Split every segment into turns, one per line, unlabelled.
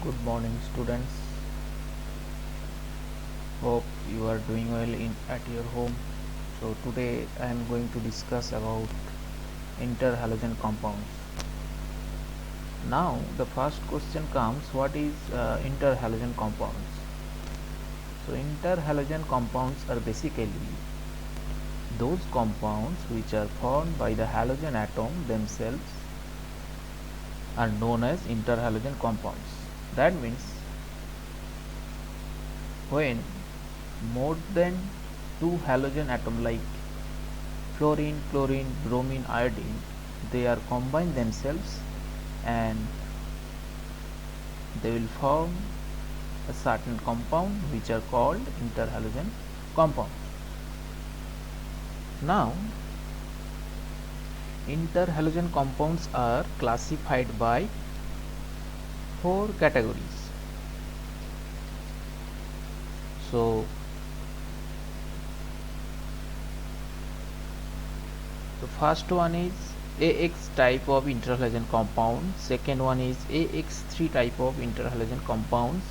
Good morning, students. Hope you are doing well at your home. So today I am going to discuss about interhalogen compounds. Now the first question comes: what is interhalogen compounds? So interhalogen compounds are basically those compounds which are formed by the halogen atom themselves are known as interhalogen compounds. That means when more than two halogen atoms like fluorine, chlorine, bromine, iodine, they are combined themselves and they will form a certain compound which are called interhalogen compounds. Now interhalogen compounds are classified by four categories. So the first one is AX type of interhalogen compound, second one is AX3 type of interhalogen compounds,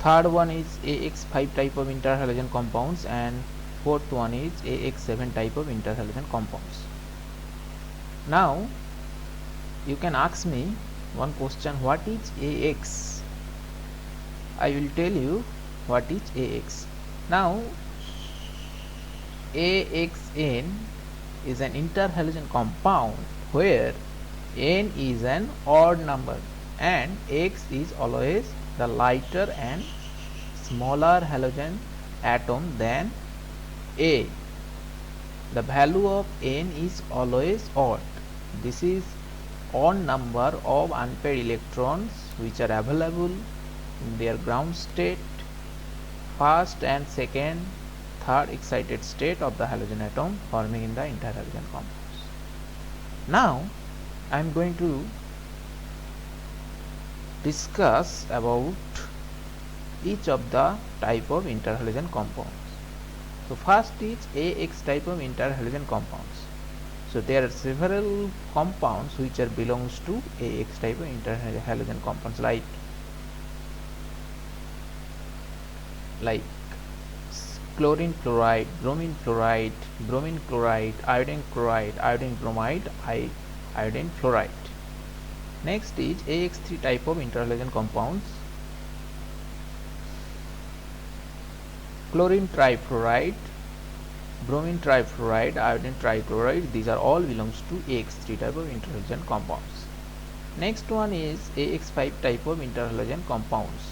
third one is AX5 type of interhalogen compounds, and fourth one is AX7 type of interhalogen compounds. Now you can ask me one question: what is AX? I will tell you what is AX. Now AXN is an interhalogen compound where N is an odd number and X is always the lighter and smaller halogen atom than A. The value of N is always odd. This is odd number of unpaired electrons which are available in their ground state, first and second, third excited state of the halogen atom forming in the interhalogen compounds. Now I am going to discuss about each of the type of interhalogen compounds. So first is AX type of interhalogen compounds. So there are several compounds which are belongs to AX type of interhalogen compounds like chlorine fluoride, bromine fluoride, bromine chloride, iodine chloride, iodine bromide, iodine fluoride. Next is AX3 type of interhalogen compounds: chlorine trifluoride, bromine trifluoride, iodine trichloride. These are all belongs to AX3 type of interhalogen compounds. Next one is AX5 type of interhalogen compounds.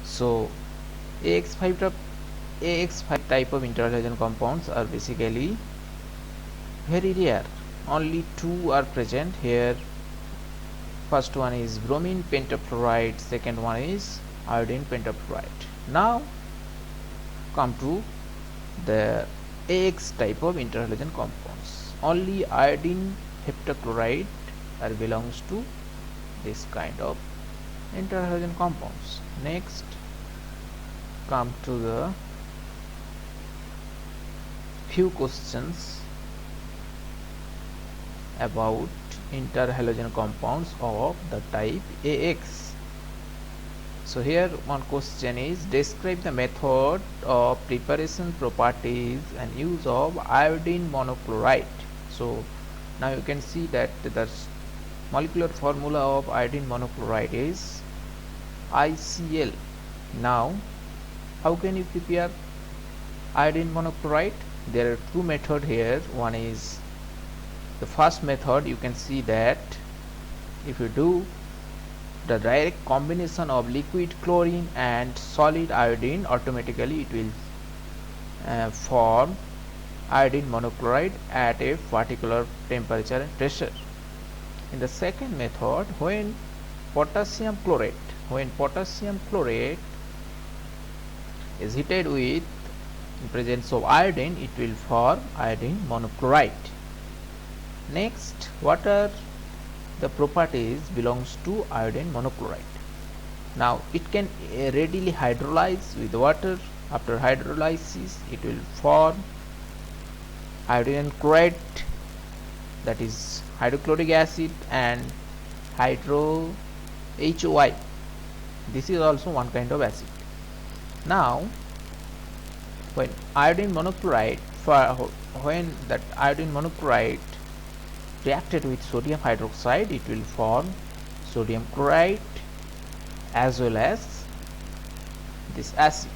So AX5 type of interhalogen compounds are basically very rare. Only two are present here. First one is bromine pentafluoride, second one is iodine pentafluoride. Now come to the AX type of interhalogen compounds. Only iodine heptachloride belongs to this kind of interhalogen compounds. Next come to the few questions about interhalogen compounds of the type AX. So here one question is: describe the method of preparation, properties and use of iodine monochloride. So now you can see that the molecular formula of iodine monochloride is ICl. Now how can you prepare iodine monochloride? There are two methods here. One is the first method. You can see that if you do the direct combination of liquid chlorine and solid iodine, automatically it will form iodine monochloride at a particular temperature and pressure. In the second method, when potassium chlorate is heated with in presence of iodine, it will form iodine monochloride. Next, what are the properties belongs to iodine monochloride? Now it can readily hydrolyze with water. After hydrolysis, it will form iodine chloride that is hydrochloric acid and hydro HOI. This is also one kind of acid. Now when iodine monochloride when that iodine monochloride reacted with sodium hydroxide, it will form sodium chloride as well as this acid.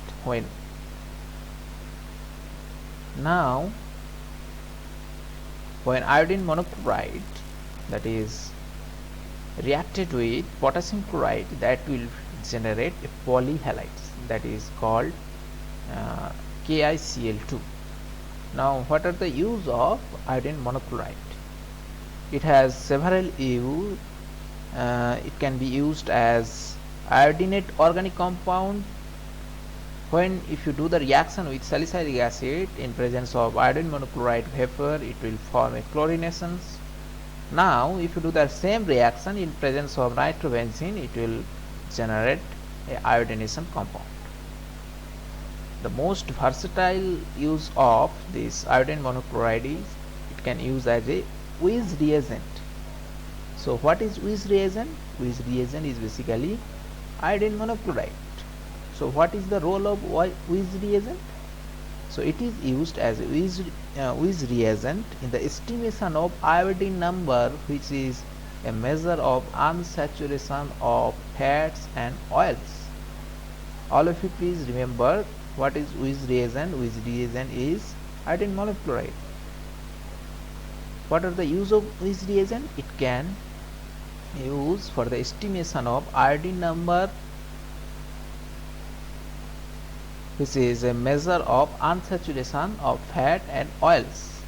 Now when iodine monochloride that is reacted with potassium chloride, that will generate a polyhalite that is called KiCl2. Now what are the use of iodine monochloride? It has several use. It can be used as iodinate organic compound. When if you do the reaction with salicylic acid in presence of iodine monochloride vapor, it will form a chlorine essence. Now if you do the same reaction in presence of nitrobenzene, it will generate a iodination compound. The most versatile use of this iodine monochloride is it can use as a Weiss reagent. So what is Weiss reagent? Weiss reagent is basically iodine monochloride. So what is the role of Weiss reagent? So it is used as a Weiss reagent in the estimation of iodine number, which is a measure of unsaturation of fats and oils. All of you please remember what is Weiss reagent. Weiss reagent is iodine monochloride. What are the use of Weiss reagent? It can use for the estimation of iodine number, which is a measure of unsaturation of fat and oils.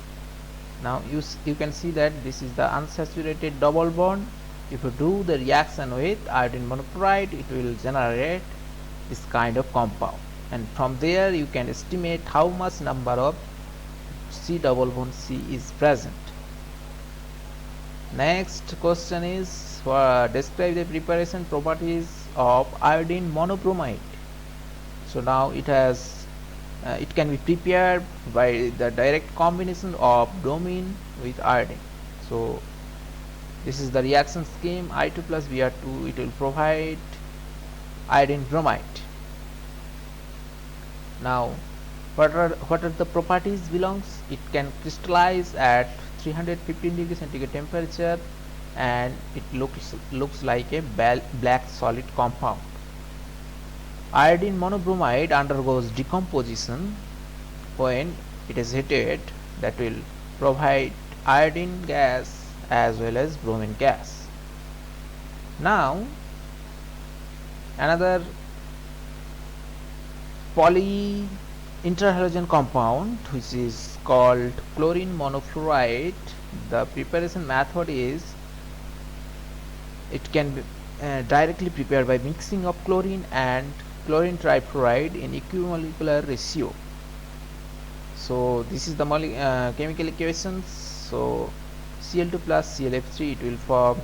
Now you can see that this is the unsaturated double bond. If you do the reaction with iodine monochloride, it will generate this kind of compound, and from there you can estimate how much number of C double bond C is present. Next question is describe the preparation properties of iodine monobromide. So now it can be prepared by the direct combination of bromine with iodine. So this is the reaction scheme. I2 plus Br2, it will provide iodine bromide. Now what are the properties belongs? It can crystallize at 315 degree centigrade temperature, and it looks like a black solid compound. Iodine monobromide undergoes decomposition when it is heated, that will provide iodine gas as well as bromine gas. Now another poly interhalogen compound, which is called chlorine monofluoride. The preparation method is it can be directly prepared by mixing of chlorine and chlorine trifluoride in equimolecular ratio. So this is the chemical equations. So Cl2 plus ClF3, it will form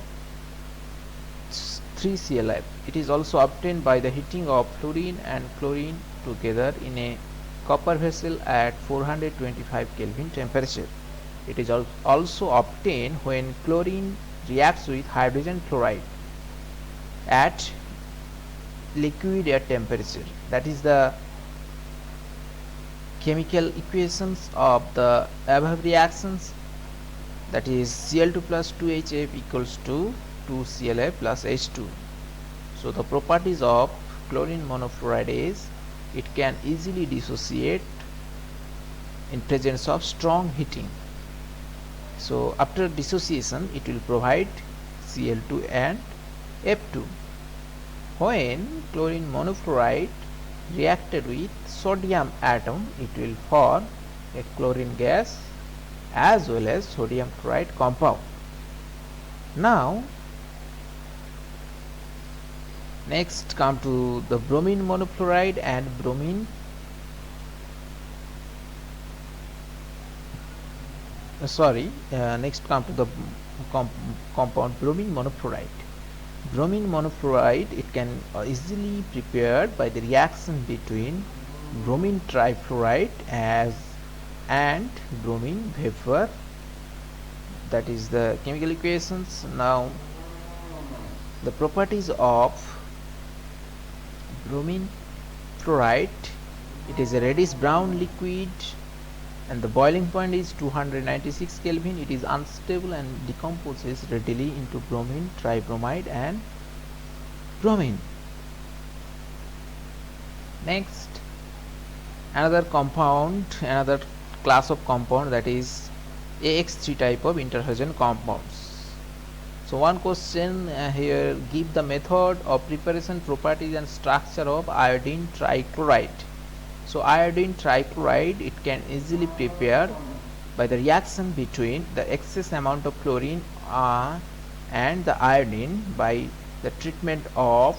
3ClF. It is also obtained by the heating of fluorine and chlorine together in a copper vessel at 425 Kelvin temperature. It is also obtained when chlorine reacts with hydrogen fluoride at liquid air temperature. That is the chemical equations of the above reactions, that is Cl2 plus 2HF equals to 2ClF plus H2. So the properties of chlorine monofluoride is it can easily dissociate in presence of strong heating. So after dissociation, it will provide Cl2 and F2. When chlorine monofluoride reacted with sodium atom, it will form a chlorine gas as well as sodium chloride compound. Now next come to the bromine monofluoride and bromine next come to the compound bromine monofluoride. Bromine monofluoride, it can easily prepared by the reaction between bromine trifluoride and bromine vapor. that is the chemical equations. Now the properties of bromine fluoride, it is a reddish brown liquid and the boiling point is 296 Kelvin. It is unstable and decomposes readily into bromine, tribromide and bromine. Next, another compound, another class of compound, that is AX3 type of interhalogen compounds. So one question here, give the method of preparation, properties and structure of iodine trichloride. So iodine trichloride, it can easily prepare by the reaction between the excess amount of chlorine and the iodine by the treatment of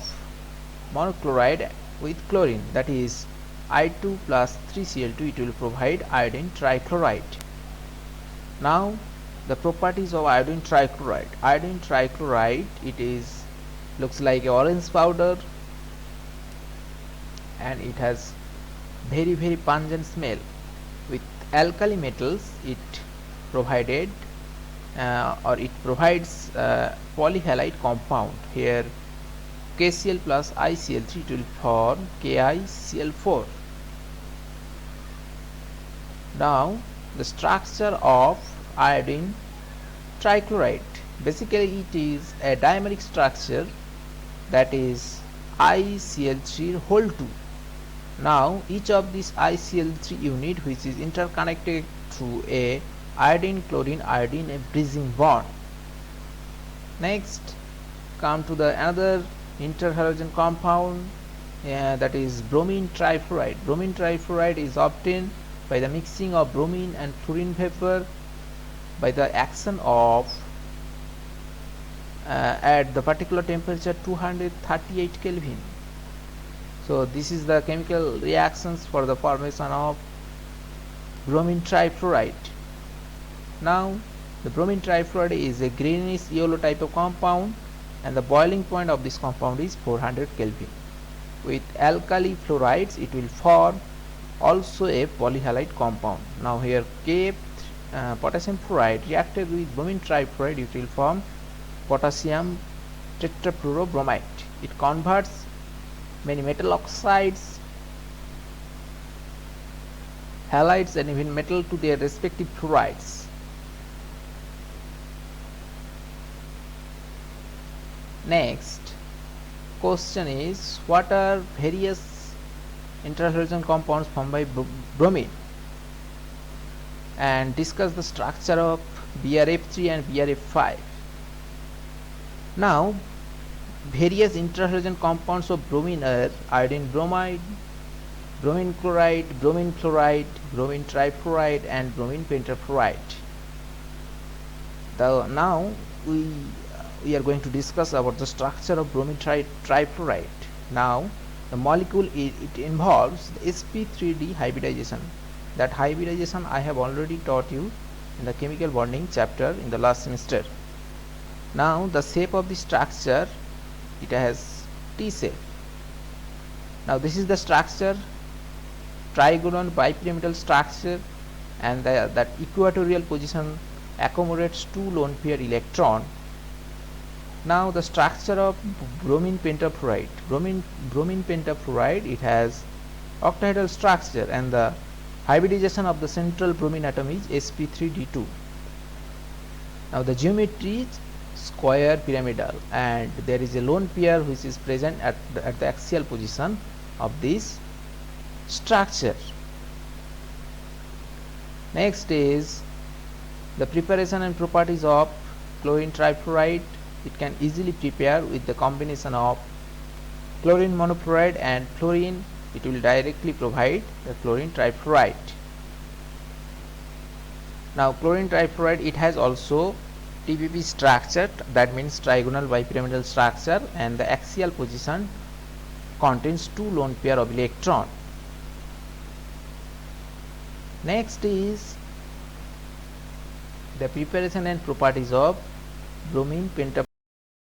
monochloride with chlorine, that is I2 plus 3Cl2, it will provide iodine trichloride. Now the properties of iodine trichloride. Iodine trichloride, it is looks like a orange powder and it has very pungent smell. With alkali metals, it provided or it provides polyhalite compound. Here KCl plus ICl3, it will form KiCl4. Now the structure of iodine trichloride, basically it is a dimeric structure, that is ICl3 whole 2. Now each of these ICl3 unit, which is interconnected through a iodine chlorine iodine a bridging bond. Next, come to the another interhalogen compound, that is bromine trifluoride. Bromine trifluoride is obtained by the mixing of bromine and fluorine vapor by the action of at the particular temperature 238 Kelvin. So this is the chemical reactions for the formation of bromine trifluoride. Now the bromine trifluoride is a greenish yellow type of compound and the boiling point of this compound is 400 Kelvin. With alkali fluorides, it will form also a polyhalite compound. Now here potassium fluoride reacted with bromine trifluoride, it will form potassium tetrafluorobromide. It converts many metal oxides, halides and even metal to their respective fluorides. Next question is, what are various interhalogen compounds formed by bromine, and discuss the structure of BRF3 and BRF5. Now various interhalogen compounds of bromine are iodine bromide, bromine chloride, bromine fluoride, bromine trifluoride and bromine pentafluoride. Now we are going to discuss about the structure of bromine trifluoride. Now the molecule, it involves the sp3d hybridization. That hybridization I have already taught you in the chemical bonding chapter in the last semester. Now the shape of the structure, it has T shape. Now this is the structure, trigonal bipyramidal structure, and that equatorial position accommodates 2 lone pair electron. Now the structure of bromine pentafluoride. Bromine pentafluoride, it has octahedral structure and the hybridization of the central bromine atom is sp3d2. Now the geometry is square pyramidal and there is a lone pair which is present at the axial position of this structure. Next is the preparation and properties of chlorine trifluoride. It can easily prepare with the combination of chlorine monofluoride and fluorine. It will directly provide the chlorine trifluoride. Now chlorine trifluoride, it has also TPP structure, that means trigonal bipyramidal structure, and the axial position contains 2 lone pair of electron. Next is the preparation and properties of bromine pentafluoride.